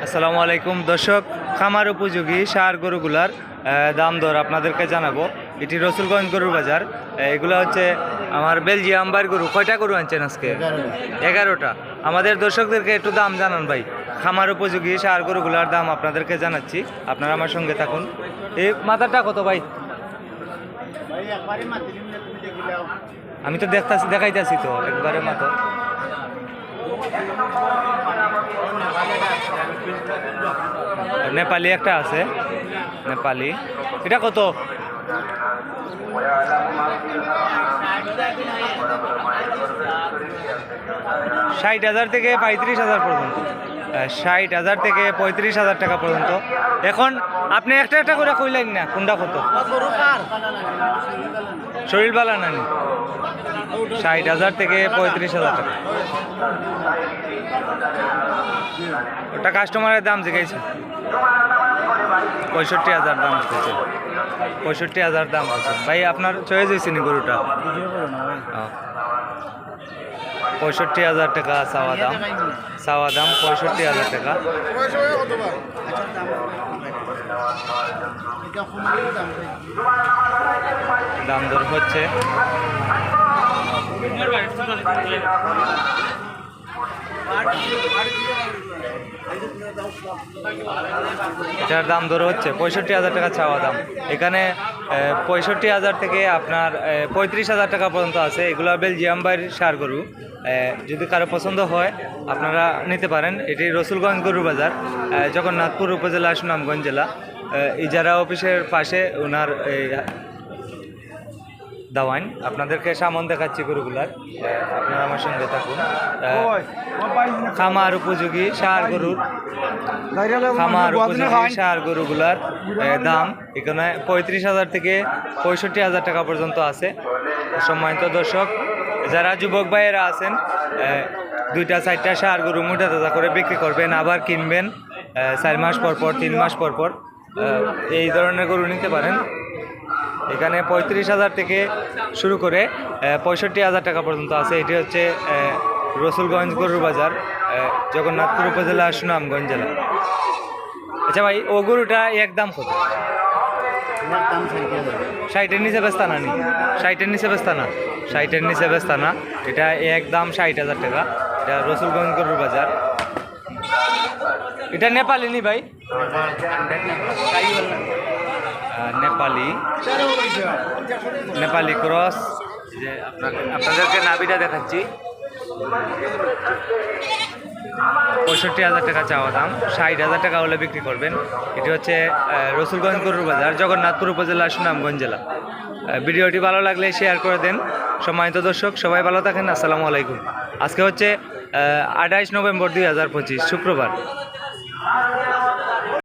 আসসালামু আলাইকুম দর্শক, খামার উপযোগী সার গরুগুলার দাম দর আপনাদেরকে জানাবো। এটি রসুলগঞ্জ গরুর বাজার। এগুলো হচ্ছে আমার বেলজিয়াম বাইর গরু। কয়টা গরু আনছেন আজকে? 11টা। আমাদের দর্শকদেরকে একটু দাম জানান ভাই। খামার উপযোগী সার গরুগুলার দাম আপনাদেরকে জানাচ্ছি, আপনারা আমার সঙ্গে থাকুন। এই মাথাটা কত ভাই? আমি তো দেখাইতেছি তো একবারে মাথা। নেপালি একটা আছে, নেপালি। এটা কত? 60,000 থেকে 35,000 পর্যন্ত। 60,000 থেকে 35,000 টাকা পর্যন্ত। এখন আপনি একটা একটা করে কইলেন না কোনটা কত? শরীর বালা নানি। 60,000 থেকে 35,000 টাকা। ওটা কাস্টমারের দাম জিজ্ঞাসা। 65,000 দাম হচ্ছে। 65,000 দাম হচ্ছে ভাই। আপনার চয়েস হয়েছে নি গরুটা? 65,000 টাকা চাওয়া দাম। 65,000 টাকা। দাম দর হচ্ছে। এটার দাম ধরে হচ্ছে 65,000 টাকা চাওয়া দাম। এখানে 65,000 থেকে আপনার 35,000 টাকা পর্যন্ত আছে। এগুলো বেলজিয়াম বাইর সার গরু। যদি কারো পছন্দ হয় আপনারা নিতে পারেন। এটি রসুলগঞ্জ গরুর বাজার, জগন্নাথপুর উপজেলা, সুনামগঞ্জ জেলা। ইজারা অফিসের পাশে ওনার দাওয়ান। আপনাদেরকে সামন দেখাচ্ছি গরুগুলার, আপনারা আমার সঙ্গে থাকুন। খামার উপযোগী সার গরুর, খামার উপযোগী সার গরুগুলার দাম এখানে 35,000 থেকে 65,000 টাকা পর্যন্ত আছে। সম্মানিত দর্শক, যারা যুবক ভাইয়েরা আছেন, 2টা 4টা সার গরু মোটা তাজা করে বিক্রি করবেন, আবার কিনবেন 4 মাস পর পর, 3 মাস পর পর, এই ধরনের গরু নিতে পারেন। এখানে 35,000 থেকে শুরু করে 65,000 টাকা পর্যন্ত আছে। এটি হচ্ছে রসুলগঞ্জ গরুর বাজার, জগন্নাথপুর উপজেলা, সুনামগঞ্জ জেলা। আচ্ছা ভাই, ও গরুটা একদম কত? 60-এর নিচে বেচতা না নি? 60-এর নিচে বেচতা না? 60-এর নিচে বেচতা না। এটা একদম 60,000 টাকা। এটা রসুলগঞ্জ গরুর বাজার। এটা নেপালি নি ভাই? নেপালি ক্রস। যে আপনাদেরকে নাভিটা দেখাচ্ছি। 65,000 টাকা চাওয়া দাম। 60,000 টাকা হলে বিক্রি করবেন। এটি হচ্ছে রসুলগঞ্জ গরুর বাজার, জগন্নাথপুর উপজেলা, সুনামগঞ্জ জেলা। ভিডিওটি ভালো লাগলে শেয়ার করে দেন। সম্মানিত দর্শক, সবাই ভালো থাকেন। আসসালামু আলাইকুম। আজকে হচ্ছে 28 নভেম্বর 2025 শুক্রবার।